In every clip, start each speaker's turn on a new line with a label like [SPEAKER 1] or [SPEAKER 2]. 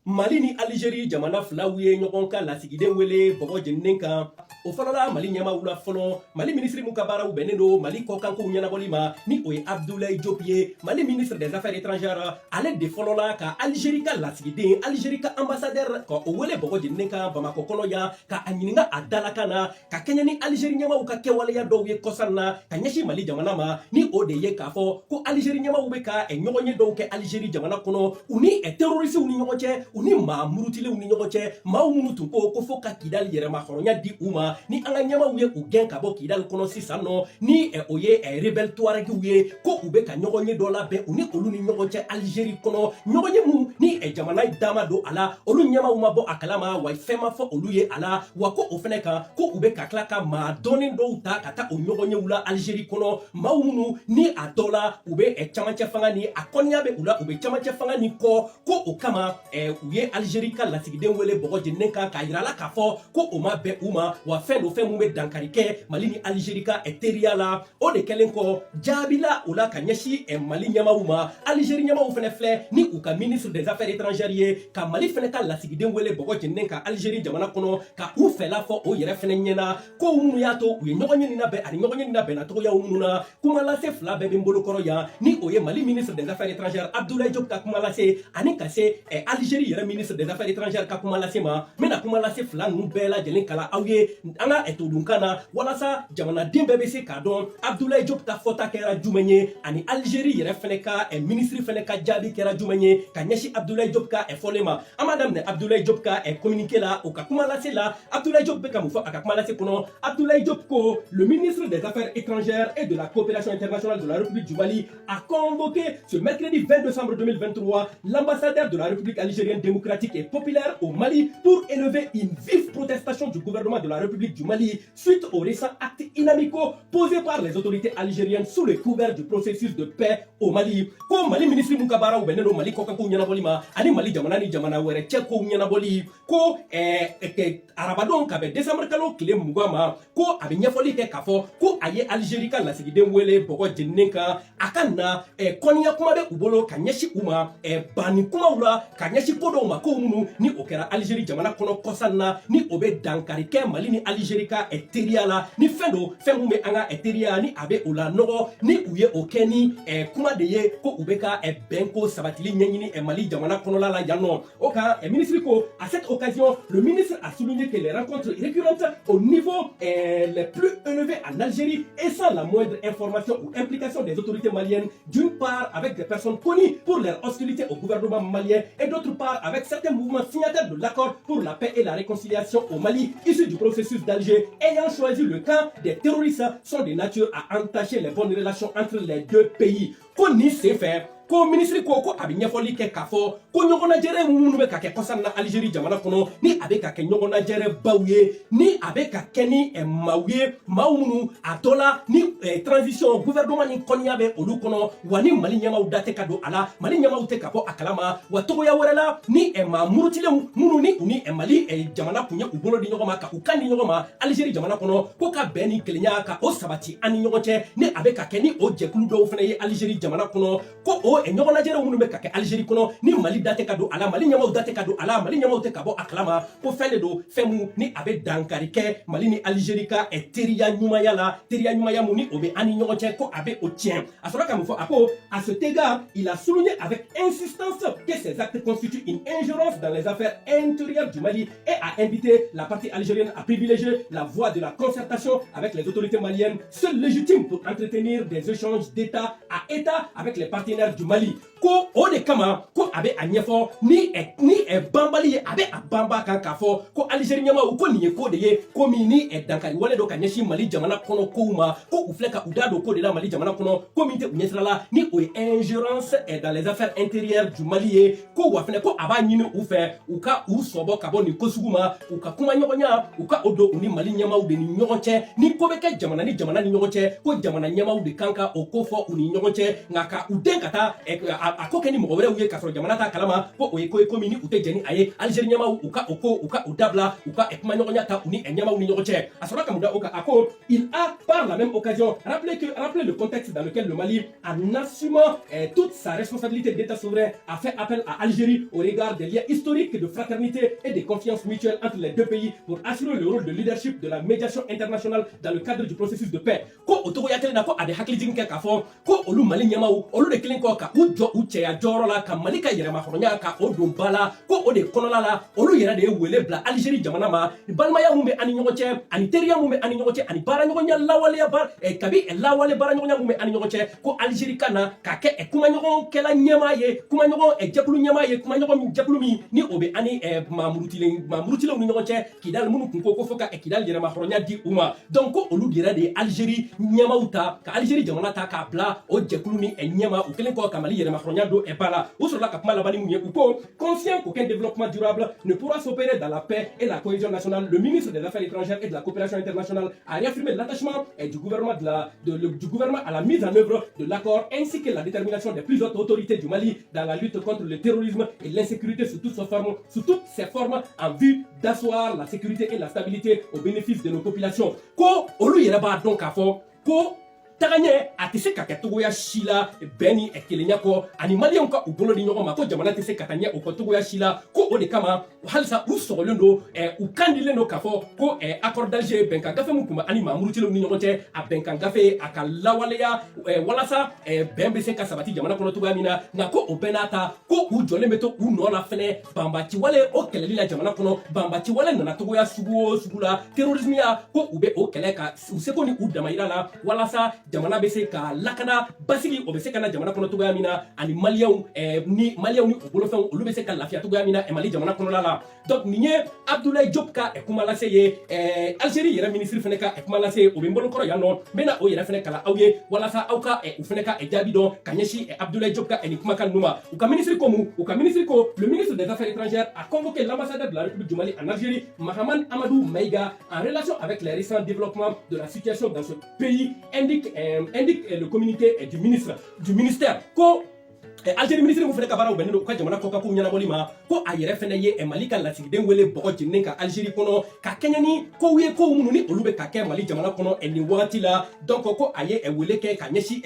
[SPEAKER 1] Mali ni Algérie jamana filaw ye ɲɔgɔn ka lasigiden wele bɔgɔ jeninen kan o fɔlɔ la Mali ɲɛmaaw la fɔlɔ Mali ministre mun ka baaraw bɛnnen do Mali kɔkankow ɲɛnabɔli ma ni o ye Abdoulaye Diop ye Mali ministre des affaires étrangères ale de fɔlɔ la ka Algérie ka lasigiden Algérie ka ambassadeur ka o wele bɔgɔ jeninen kan Bamako kɔnɔ yan ka a ɲininka a dalakan na ka kɛɲɛ ni Algérie ɲɛmaaw ka kɛwaleya dɔw ye kɔsan na ka ɲɛsin Mali jamana ma ni o de ye k'a fɔ ko Algérie ɲɛmaaw bɛ ka ɲɔgɔn ye dɔw kɛ Algérie jamana kɔnɔ u ni terroristes ni ɲɔgɔn cɛ u ni maa murutilenw ni ɲɔgɔn cɛ maa minnu tun ko fo ka Kidal yɛrɛma hɔrɔnya di u ma ni an ka ɲɛmaaw ye u gɛn ka bɔ Kidal kɔnɔ sisan nɔ ni o ye rebelle tuaregiw ye ko u bɛ ka ɲɔgɔn ye dɔ labɛn u ni olu ni ɲɔgɔn cɛ Algérie kɔnɔ ɲɔgɔn ye mun ni jamana dama don a la olu ɲɛmaaw ma bɔ a kalama wa fɛn ma fɔ olu ye a la wa ko o fɛnɛ kan ko u bɛ ka tila ka maa dɔnnen dɔw ta ka taa o ɲɔgɔn yew la Algérie kɔnɔ maa minnu ni a dɔ la u bɛ camancɛ fanga ni a kɔniya bɛ u la u bɛ camancɛ fanga ni kɔ ko o kama u ye Algérie ka lasigiden wele bɔgɔ jeninen kan k'a yira la k'a fɔ ko o ma bɛn u ma wa fɛn do fɛn mun bɛ dankari kɛ Mali ni Algérie ka teriya la o de kɛlen kɔ jaabi la o la ka ɲɛsin Mali ɲɛmaaw ma Algérie ɲɛmaaw fɛnɛ filɛ ni u ka ministre des affaires étrangères ye ka Mali fɛnɛ ka lasigiden wele bɔgɔ jeninen kan Algérie jamana kɔnɔ ka u fɛla fɔ o yɛrɛ fɛnɛ ɲɛna ko minnu y'a to u ye ɲɔgɔn ɲini labɛn ani ɲɔgɔn ɲini labɛnna cogoyaw minnu na kuma lase fila bɛɛ bɛ n bolo kɔrɔ yan ni o ye Mali ministre des affaires étrangères Abdoulaye Diop ka kuma lase ani ka se Algérie yɛrɛ ministre des affaires étrangères ka kuma lase ma n bɛna kuma lase fila ninnu bɛɛ lajɛlen kala aw ye an ka todunkan na walasa jamanaden bɛɛ bɛ se k'a dɔn Abdoulaye Diop ka fɔta kɛra jumɛn ye ani Algérie yɛrɛ fɛnɛ ka ministre fɛnɛ ka jaabi kɛra jumɛn ye ka ɲɛsin Abdoulaye Diop ka fɔlen ma an b'a daminɛ Abdoulaye Diop ka communiqué la o ka kuma lase la Abdoulaye Diop bɛ ka mun fɔ a ka kuma lase kɔnɔ Abdoulaye Diop ko le ministre des affaires étrangères et de la coopération internationale de la République du Mali a convoqué ce mercredi 20 décembre 2023 l'ambassadeur de la République algérienne démocratique et populaire au Mali pour élever une vive protestation du gouvernement de la République du Mali suite aux récents actes inamicaux posés par les autorités algériennes sous le couvert du processus de paix au Mali. Ko Mali ministre mun ka baaraw bɛnnen do Mali kɔkankow ɲɛnabɔli ma ani Mali jamana ni jamana wɛrɛ cɛ kow ɲɛnabɔli ko arabadon ka bɛn décembre kalo tile 20 ma ko a bɛ ɲɛfɔli kɛ k'a fɔ ko a ye Algérie ka lasigiden wele bɔgɔ jeninen kan a ka na kɔniya kuma bɛ u bolo ka ɲɛsin u ma banni kumaw la ka ɲɛsin ko dɔw ma ko minnu ni o kɛra Algérie jamana kɔnɔ kɔsan na ni o bɛ dankari kɛ Mali ni Algérie ka teriya la ni fɛn do fɛn mun bɛ an ka teriya ni a bɛ o la nɔgɔ ni u ye o kɛ ni kuma de ye ko u bɛ ka bɛnko sabatili ɲɛɲini Mali jamana kɔnɔla la yan nɔ o kan ministre ko à cette occasion le ministre a souligné que les rencontres récurrentes au niveau les plus élevés en Algérie et sans la moindre information ou implication des autorités maliennes d'une part avec des personnes connues pour leur hostilité au gouvernement malien et d'autre part avec certains mouvements signataires de l'accord pour la paix et la réconciliation au Mali issus du processus d'Alger ayant choisi le camp des terroristes sont de nature à entacher les bonnes relations entre les deux pays. Qu'on y sait faire. Ko ministre ko a bɛ ɲɛfɔli kɛ k'a fɔ ko ɲɔgɔnnajɛrɛ minnu bɛ ka kɛ kɔsan na Algérie jamana kɔnɔ ni a bɛ ka kɛ ɲɔgɔnnajɛrɛ baw ye ni a bɛ ka kɛ ni maaw ye maa minnu a dɔ la ni transition gouvernement ni kɔniya bɛ olu kɔnɔ wa ni Mali ɲɛmaaw da tɛ ka don a la Mali ɲɛmaaw tɛ ka bɔ a kalama wa togoya wɛrɛ la ni maa murutilenw minnu ni u ni Mali jamana kun ye u bolo di ɲɔgɔn ma ka u kan di ɲɔgɔn ma Algérie jamana kɔnɔ ko ka bɛn ni kelenya ka o sabati an ni ɲɔgɔn cɛ ni a bɛ ka kɛ ni o jɛkulu dɔw fana ye Algérie jamana kɔnɔ ko o ɲɔgɔnnajɛrɛw minnu bɛ ka kɛ Algérie kɔnɔ ni Mali da tɛ ka don a la Mali ɲɛmaaw da tɛ ka don a la Mali ɲɛmaaw tɛ ka bɔ a kalama ko fɛn de don fɛn mun ni a bɛ dankari kɛ Mali ni Algérie ka teriya ɲumanya la teriya ɲumanya mun ni o bɛ an ni ɲɔgɔn cɛ ko a bɛ o tiɲɛ a sɔrɔ ka mun fɔ a ko à cet égard il a souligné avec insistance que ces actes constituent une ingérence dans les affaires intérieures du Mali et a invité la partie algérienne à privilégier la voie de la concertation avec les autorités maliennes seule légitime pour entretenir des échanges d'état à état avec les partenaires du Mali. Ko o de kama ko a bɛ a ɲɛfɔ ni banbali ye a bɛ a banba kan k'a fɔ ko Algérie ɲɛmaaw ko nin ye ko de ye ko min ni dankari wale dɔ ka ɲɛsin Mali jamana kɔnɔ kow ma ko u filɛ ka u da don ko de la Mali jamana kɔnɔ ko min tɛ u ɲɛsira la ni o ye ingérence dans les affaires intérieures du Mali ye ko wa fɛnɛ ko a b'a ɲini u fɛ u ka u sɔbɔ ka bɔ nin ko sugu ma u ka kuma ɲɔgɔnya u ka o don u ni Mali ɲɛmaaw de ni ɲɔgɔn cɛ ni ko bɛ kɛ jamana ni jamana ni ɲɔgɔn cɛ ko jamana ɲɛmaaw de kan ka o ko fɔ u ni ɲɔgɔn cɛ nka ka u den ka taa a ko kɛ ni mɔgɔ wɛrɛw ye k'a sɔrɔ jamana t'a kalama ko o ye ko ye ko min ni u tɛ jɛn ni a ye Algérie ɲɛmaaw u ka o dabila u ka kuma ɲɔgɔnya ta u ni ɲɛmaaw ni ɲɔgɔn cɛ a sɔrɔla ka mun da o kan a ko il a par la même occasion rappelé le contexte dans lequel le Mali en assumant toute sa responsabilité d'État souverain a fait appel à Algérie au regard des liens historiques de fraternité et de confiance mutuelle entre les deux pays pour assurer le rôle de leadership de la médiation internationale dans le cadre du processus de paix. Ko o togoya kelen na ko a de hakili jigin kɛ k'a fɔ ko olu Mali ɲɛmaaw olu de kelen kɔ ka u jɔ u cɛya jɔyɔrɔ la ka Mali ka yɛrɛmahɔrɔnya ka o don ba la ko o de kɔnɔna la olu yɛrɛ de ye wele bila Algérie jamana ma balimaya mun bɛ ani ɲɔgɔn cɛ ani teriya mun bɛ ani ɲɔgɔn cɛ ani baara ɲɔgɔnya lawaleya kabi lawale baara ɲɔgɔnya mun bɛ ani ɲɔgɔn cɛ ko Algérie ka na ka kɛ kumaɲɔgɔn kɛla ɲɛmaa ye kumaɲɔgɔn jɛkulu ɲɛmaa ye kumaɲɔgɔn jɛkulu min ni o bɛ ani mamurutilenw ni ɲɔgɔn cɛ Kidal minnu kun ko fo ka Kidal yɛrɛmahɔrɔnya di u ma donc ko olu yɛrɛ de ye Algérie ɲɛmaaw ta ka Algérie jamana ta k'a bila o jɛkulu ni ɲɛmaa u kelen kɔ ka Mali yɛrɛmahɔrɔnya don ba la u sɔrɔla ka kuma laban ni mun ye u ko conscient qu'aucun développement durable ne pourra s'opérer dans la paix et la cohésion nationale, le ministre des Affaires étrangères et de la coopération internationale a réaffirmé l'attachement du gouvernement à la mise en œuvre de l'accord ainsi que la détermination des plus hautes autorités du Mali dans la lutte contre le terrorisme et l'insécurité sous toutes ses formes en vue d'asseoir la sécurité et la stabilité au bénéfice de nos populations. Ko olu yɛrɛ b'a dɔn k'a fɔ ko tagaɲɛ a tɛ se ka kɛ togoya si la bɛn ni kelenya kɔ ani maliyɛnw ka u bolo di ɲɔgɔn ma ko jamana tɛ se ka taa ɲɛ o kɔ togoya si la ko o de kama halisa u sɔgɔlen don u kandilen don k'a fɔ ko accord d'Alger bɛnkan gafe min tun bɛ ani mamurutilenw ni ɲɔgɔn cɛ a bɛnkan gafe a ka lawaleya walasa bɛn bɛ se ka sabati jamana kɔnɔ togoya min na nka ko o bɛɛ n'a ta ko u jɔlen bɛ to u nɔ la fɛnɛ banbaciwale o kɛlɛli la jamana kɔnɔ banbaciwale nana togoya sugu o sugu la terrorisme ya ko u bɛ o kɛlɛ ka u seko ni u damayira la walasa jamana bɛ se ka lakana basigi o bɛ se ka na jamana kɔnɔ togoya min na ani maliyɛnw ni o bolofɛnw olu bɛ se ka lafiya togoya min na Mali jamana kɔnɔla la donc nin ye Abdoulaye Diop ka kuma lase ye Algérie yɛrɛ ministre fɛnɛ ka kuma lase o bɛ n bolokɔrɔ yan nɔ n bɛ na o yɛrɛ fɛnɛ kalan aw ye walasa aw ka u fɛnɛ ka jaabi dɔn ka ɲɛsin Abdoulaye Diop ka nin kumakan ninnu ma u ka ministre ko mun u ka ministre ko le ministre des Affaires étrangères a convoqué l'ambassadeur de la République du Mali en Algérie Mahaman Amadou Maïga en relation avec les récents développements de la situation dans ce pays indique le communiqué du ministère ko Algérie ministre mun fɛnɛ ka baaraw bɛnnen don u ka jamana kɔkanko ɲɛnabɔli ma ko a yɛrɛ fɛnɛ ye Mali ka lasigiden wele bɔgɔ jeninen ka Algérie kɔnɔ ka kɛɲɛ ni kow ye kow minnu ni olu bɛ ka kɛ Mali jamana kɔnɔ nin wagati la donc ko a ye wele kɛ ka ɲɛsin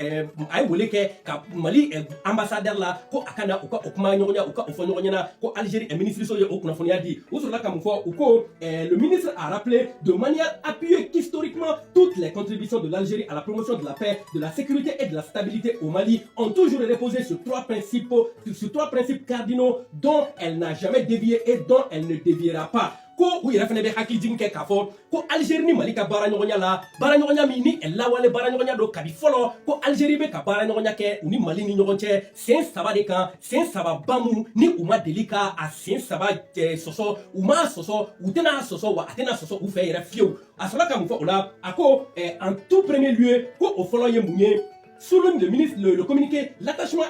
[SPEAKER 1] a ye wele kɛ ka Mali ambassadeur la ko a ka na u ka o kuma ɲɔgɔnya u ka o fɔ ɲɔgɔn ɲɛna ko Algérie ministre so ye o kunnafoniya di u sɔrɔla ka mun fɔ u ko le ministre a rappelé de manière appuyée qu'historiquement toutes les contributions de l'Algérie à la promotion de la paix, de la sécurité et de la stabilité au Mali ont toujours reposé sur trois principes cardinaux dont elle n'a jamais dévié et dont elle ne déviera pas. Ko u yɛrɛ fɛnɛ bɛ hakili jigin kɛ k'a fɔ ko Algérie ni Mali ka baaraɲɔgɔnya la baaraɲɔgɔnya min ni lawale baaraɲɔgɔnya don kabi fɔlɔ ko Algérie bɛ ka baaraɲɔgɔnya kɛ u ni Mali ni ɲɔgɔn cɛ sen saba de kan sen saba ba mun ni u ma deli ka a sen saba sɔsɔ u m'a sɔsɔ u tɛna sɔsɔ wa a tɛna sɔsɔ u fɛ yɛrɛ fiyewu a sɔrɔla ka mun fɔ o la a ko en tout premier lieu ko o fɔlɔ ye mun ye souligne le communiqué l'attachement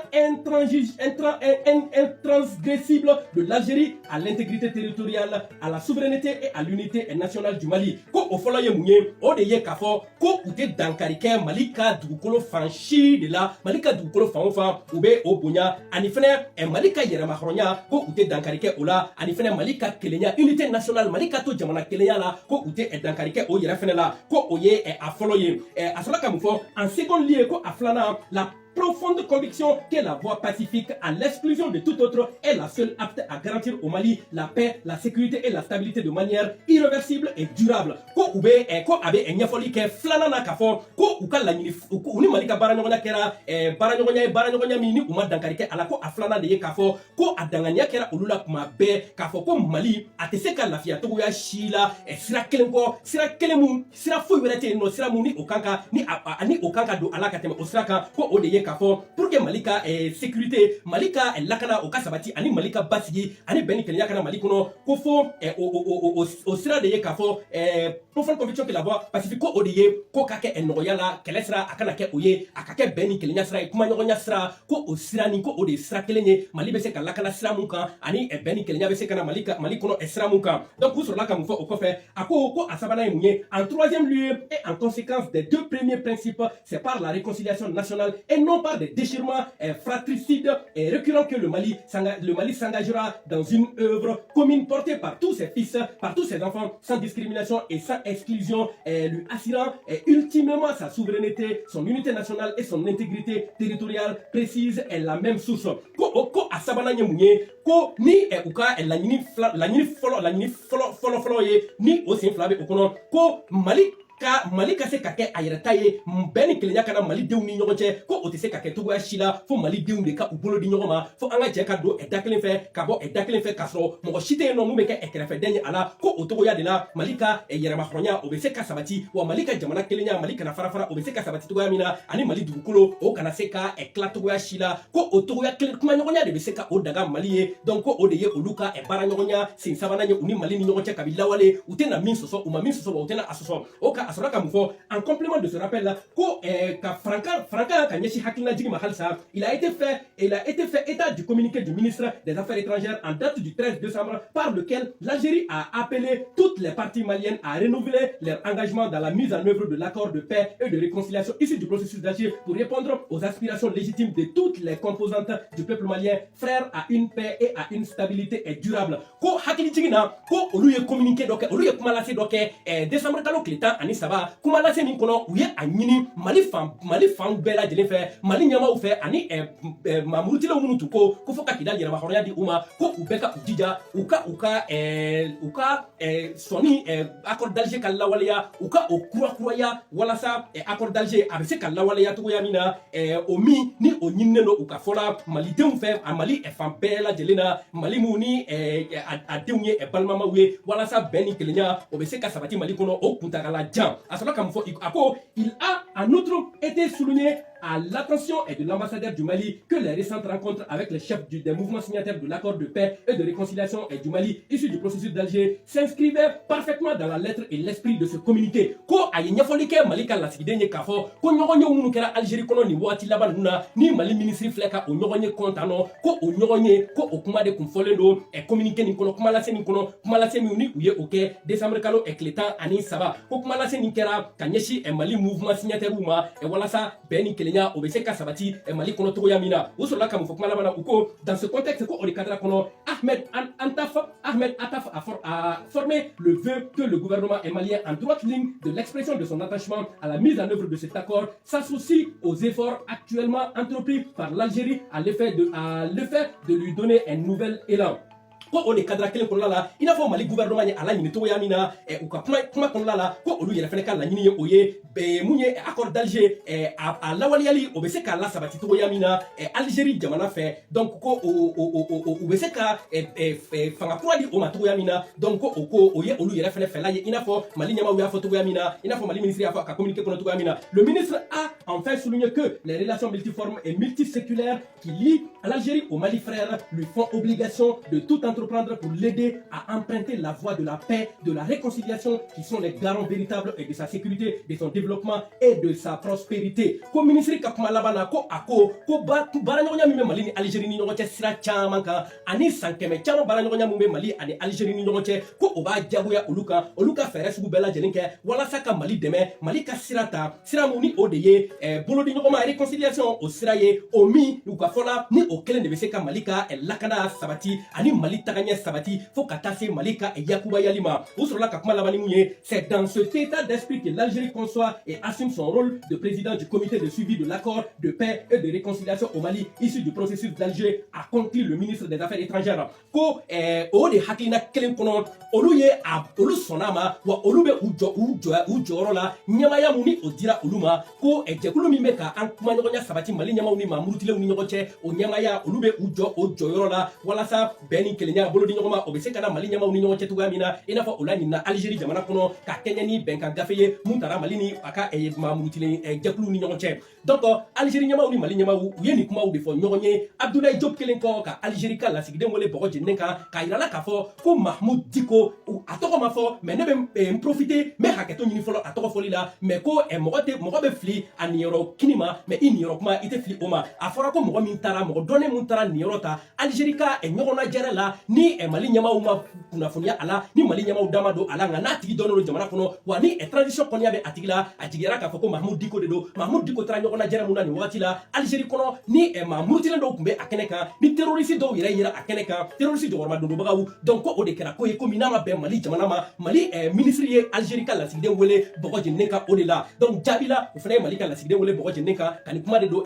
[SPEAKER 1] intransgressible de l'Algérie à l'intégrité territoriale, à la souveraineté et à l'unité nationale du Mali. Ko o fɔlɔ ye mun ye o de ye k'a fɔ ko u tɛ dankari kɛ Mali ka dugukolo fan si de la Mali ka dugukolo fan o fan u bɛ o bonya ani fɛnɛ Mali ka yɛrɛmahɔrɔnya ko u tɛ dankari kɛ o la ani fɛnɛ Mali ka kelenya unité nationale Mali ka to jamana kelenya la ko u tɛ dankari kɛ o yɛrɛ fɛnɛ la ko o ye a fɔlɔ ye a sɔrɔla ka mun fɔ en second lieu ko a filanan la profonde conviction que la voie pacifique à l'exclusion de tout autre est la seule apte à garantir au Mali la paix, la sécurité et la stabilité de manière irréversible et durable. Ko ube ko abe ɲɛfɔli kɛ filanan na k'a fɔ ko u ka laɲini u ni Mali ka baaraɲɔgɔnya kɛra baaraɲɔgɔnya min ni u ma dankari kɛ a la ko a filanan de ye k'a fɔ ko a danganiya kɛra olu la tuma bɛɛ k'a fɔ ko Mali a tɛ se ka lafiya togoya si la sira kelen kɔ sira foyi wɛrɛ tɛ yen nɔ sira mun ni o kan ka don a la ka tɛmɛ o sira kan ko o de ye k'a fɔ pour que Mali ka sécurité Mali ka lakana o ka sabati ani Mali ka basigi ani bɛn ni kelenya kana Mali kɔnɔ ko fo o sira de ye k'a fɔ profonde conviction que la voie pacifique ko o de ye ko ka kɛ nɔgɔya la kɛlɛ sira a kana kɛ o ye a ka kɛ bɛn ni kelenya sira ye kumaɲɔgɔnya sira ko o sira ni ko o de ye sira kelen ye Mali bɛ se ka lakana sira mun kan ani bɛn ni kelenya bɛ se ka na Mali kɔnɔ sira mun kan donc u sɔrɔla ka mun fɔ o kɔfɛ a ko a sabanan ye mun ye en troisième lieu et en conséquence des deux premiers principes c'est par la réconciliation nationale et non apprenons par des déchirements fratricides et récurrents que le Mali s'engagera dans une œuvre commune portée par tous ses fils, par tous ses enfants, sans discrimination et sans exclusion, lui assurant ultimement sa souveraineté, son unité nationale et son intégrité territoriale précise est la même source. Ko asabana nyemunye ko ni uka la nyini folo ye ni osin flabe okono ko Mali ka se ka kɛ a yɛrɛ ta ye bɛɛ ni kelenya kana malidenw ni ɲɔgɔn cɛ ko o tɛ se ka kɛ cogoya si la fo malidenw de ka u bolo di ɲɔgɔn ma fo an ka jɛ ka don da kelen fɛ ka bɔ da kelen fɛ k'a sɔrɔ mɔgɔ si tɛ yen nɔ mun bɛ kɛ kɛrɛfɛden ye a la ko o togoya de la Mali ka yɛrɛmahɔrɔnya o bɛ se ka sabati wa Mali ka jamana kelenya Mali kana farafara o bɛ se ka sabati togoya min na ani Mali dugukolo o kana se ka tila togoya si la ko o togoya kelen kuma ɲɔgɔnya de bɛ se ka o daga Mali ye donc ko o de ye olu ka baara ɲɔgɔnya sen sabanan ye u ni Mali ni ɲɔgɔn cɛ kabini lawale u tɛna min sɔsɔ u ma min sɔsɔ wa u tɛna a sɔsɔ o ka a sɔrɔ ka mun fɔ en complément de ce rappel là ko ka Franka ka ɲɛsi hakilina jigi ma halisa il a été fait état du communiqué du ministre des Affaires étrangères en date du 13 décembre par lequel l'Algérie a appelé toutes les parties maliennes à renouveler leur engagement dans la mise en œuvre de l'accord de paix et de réconciliation issu du processus d'Alger pour répondre aux aspirations légitimes de toutes les composantes du peuple malien frère à une paix et à une stabilité durable ko hakili jigi na ko olu ye communiqué dɔ kɛ olu ye kuma lase dɔ kɛ décembre kalo tile 10 ani 3 kuma lase min kɔnɔ u ye a ɲini Mali fan bɛɛ lajɛlen fɛ Mali ɲɛmaaw fɛ ani mamurutilaw minnu tun ko fo ka Kidali yɛrɛmahɔrɔnya di u ma ko u bɛɛ ka u jija u ka sɔni accord d'Alger ka lawaleya u ka o kurakuraya walasa accord d'Alger a bɛ se ka lawaleya cogoya min na o min ni o ɲininen don u ka fɔla malidenw fɛ a Mali fan bɛɛ lajɛlen na Mali mun ni a denw ye balimamaw ye walasa bɛn ni kelenya o bɛ se ka sabati Mali kɔnɔ o kuntagala jan a sɔrɔ ka mun fɔ a ko il a en outre été souligné à l'attention et de l'ambassadeur du Mali que les récentes rencontres avec les chefs des mouvements signataires de l'accord de paix et de réconciliation du Mali issu du processus d'Alger s'inscrivaient parfaitement dans la lettre et l'esprit de ce communiqué. Ko a ye ɲɛfɔli kɛ Mali ka lasigiden ye k'a fɔ ko ɲɔgɔnyew minnu kɛra Algérie kɔnɔ nin waati laban ninnu na ni Mali ministre filɛ ka o ɲɔgɔn ye kɔntan nɔ ko o ɲɔgɔn ye ko o kuma de kun fɔlen don communiqué nin kɔnɔ kuma lase nin kɔnɔ kuma lase min ni u ye o kɛ décembre kalo tile 10 ani 3 ko kuma lase nin kɛra ka ɲɛsin Mali mouvement signataires ma walasa bɛn ni kelenya o bɛ se ka sabati Mali kɔnɔ togoya min na o sɔrɔla ka mun fɔ kuma laban na u ko dans ce contexte ko o de cadre kɔnɔ Ahmed Attaf a formé le vœu que le gouvernement malien en droite ligne de l'expression de son attachement à la mise en œuvre de cet accord s'associe aux efforts actuellement entrepris par l'Algérie à l'effet de lui donner un nouvel élan. Ko o de cadre kelen kɔnɔna la i n'a fɔ Mali gouvernement ye a laɲini togoya min na u ka kuma kɔnɔna la ko olu yɛrɛ fɛnɛ ka laɲini ye o ye mun ye accord d'Alger a lawaleyali o bɛ se k'a lasabati togoya min na Algérie jamana fɛ donc ko u bɛ se ka fanga kura di o ma togoya min na donc ko o ye olu yɛrɛ fɛnɛ fɛla ye i n'a fɔ Mali ɲɛmaaw y'a fɔ togoya min na i n'a fɔ Mali ministre y'a fɔ a ka communiqué kɔnɔ togoya min na le ministre a enfin souligné que les relations multiformes et multiséculaires qui lient l'Algérie au Mali frère lui font obligation de tout entreprendre pour l'aider à emprunter la voie de la paix, de la réconciliation qui sont les garants véritables de sa sécurité, de son développement et de sa prospérité. Comme ministre Kakuma Labana, ko Barañoña Mime Mali ni Algérie ni ɲɔgɔn cɛ sira caman kan ani san kɛmɛ caman Barañoña mun bɛ Mali ani Algérie ni ɲɔgɔn cɛ ko o b'a jagoya olu ka fɛɛrɛ sugu bɛɛ lajɛlen kɛ walasa ka Mali dɛmɛ Mali ka sira ta sira mun ni o de ye bolodi ɲɔgɔnma réconciliation o sira ye o min u ka fɔla ni o kelen de bɛ se ka Mali ka lakana sabati ani Mali tagaɲɛ sabati fo ka taa se Mali ka yakubayali ma o sɔrɔla ka kuma labani mun ye c'est dans cet état d'esprit que l'Algérie conçoit et assume son rôle de président du comité de suivi de l'accord de paix et de réconciliation au Mali issu du processus d'Alger a conclu le ministre des Affaires étrangères ko o de hakilina kelen kɔnɔ olu sɔnna ma wa olu bɛ u jɔyɔrɔ la ɲɛmaya mun ni o dira olu ma ko jɛkulu min bɛ ka an kumaɲɔgɔnya sabati Mali ɲɛmaw ni mamurutilenw ni ɲɔgɔn cɛ o ɲɛmaya olu bɛ u jɔ o jɔyɔrɔ la walasa bɛn ni kelenya bolo di ɲɔgɔn ma o bɛ se ka na Mali ɲɛmaw ni ɲɔgɔn cɛ cogoya min na i n'a fɔ o la ɲinina Algérie jamana kɔnɔ ka kɛɲɛ ni bɛnkan gafe ye mun taara Mali ni a ka mamurutilen jɛkulu ni ɲɔgɔn cɛ donc Algérie ɲɛmaw ni Mali ɲɛmaw u ye nin kumaw de fɔ ɲɔgɔn ye Abdoulaye Diop kelen kɔ ka Algérie ka lasigiden wele bɔgɔ jeninen kan k'a yirala k'a fɔ ko Mahmoud Dicko a tɔgɔ ma fɔ mais ne bɛ n profiter n bɛ hakɛto ɲini fɔlɔ a tɔgɔ fɔli la mais ko mɔgɔ bɛ fili a niyɔrɔ kini ma mais i niyɔrɔ kuma i tɛ fili o ma a fɔra ko mɔgɔ min taara mɔgɔ dɔnnen mun taara niyɔrɔ ta Algérie ka ɲɔgɔnnajɛrɛ la ni mali ɲɛmaw ma kunnafoniya a la ni mali ɲɛmaw dama don a la nka n'a tigi dɔnnen don jamana kɔnɔ wa ni transition kɔniya bɛ a tigi la a jigiyara k'a fɔ ko Mahamudu Diko de don Mahamudu Diko taara ɲɔgɔn najɛrɛ mun na nin wagati la Algérie kɔnɔ ni murutilen dɔw tun bɛ a kɛnɛ kan ni terroriste dɔw yɛrɛ yera a kɛnɛ kan terroriste jɔyɔrɔma dondobagaw donc ko o de kɛra ko ye komi n'a ma bɛn mali jamana ma mali ministre ye Algérie ka lasigiden wele bɔgɔ jeninen kan o de la donc jaabi la o fana ye mali ka lasigiden wele bɔgɔ jeninen kan ka nin kuma de don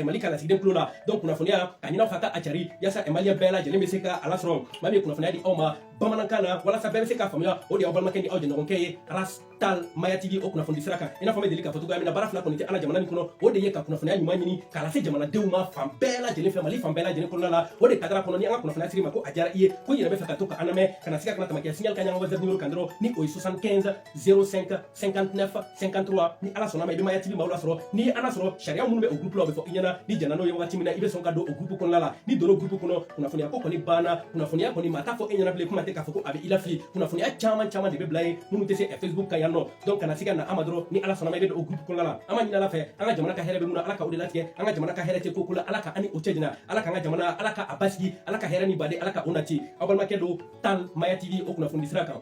[SPEAKER 1] mali ka lasigiden tulo la donc kunnafoniya ka ɲin'aw fɛ a ka a cari yaasa maliyɛn bɛɛ lajɛlen bɛ se ka a lasɔrɔ maa min ye kunnafoniya di aw ma bamanankan na walasa bɛɛ bɛ se k'a faamuya o de y'aw balimakɛ ni aw jɛɲɔgɔnkɛ ye Rastal Maya TV o kunnafoni sira kan i n'a fɔ n bɛ deli k'a fɔ cogoya min na baara fila kɔni tɛ an ka jamana nin kɔnɔ o de ye ka kunnafoniya ɲuman ɲini k'a lase jamanadenw ma fan bɛɛ lajɛlen fɛ mali fan bɛɛ lajɛlen kɔnɔna la o de kadara kɔnɔ ni an ka kunnafoniya siri ma ko a diyara i ye ko i yɛrɛ bɛ fɛ ka to ka an lamɛn ka na se ka kana tɛmɛ kɛ signal ka ɲɛ an ka WhatsApp numéro kan dɔrɔn ni o ye 75 05 59 53 ni ala sɔnna ma i bɛ Maya TV maaw lasɔrɔ ni an sɔrɔ sariya minnu bɛ o groupe la o bɛ fɔ i ɲɛna ni jɛnna n'o ye wagati min na i bɛ sɔn ka don o groupe kɔnɔna la ni donna o groupe kɔnɔ kunnafoniya ko kɔni banna kunnafoniya kɔni maa t'a fɔ e ɲɛna bilen kuma tɛ k'a fɔ ko a bɛ i lafili kunnafoniya caman caman de bɛ bila yen minnu tɛ se Facebook kan yan nɔ donc kana se ka na an ma dɔrɔn ni ala sɔnna ma i bɛ don o groupe kɔnɔna la an ma ɲini ala fɛ an ka jamana ka hɛrɛ bɛ mun na ala ka o de latigɛ an ka jamana ka hɛrɛ tɛ ko ko la ala ka ani o cɛ jɛna ala ka an ka jamana ala ka a basigi ala ka hɛrɛ ni baden ala ka o nati aw balimakɛ don Tal Maya TV o kunnafoni sira kan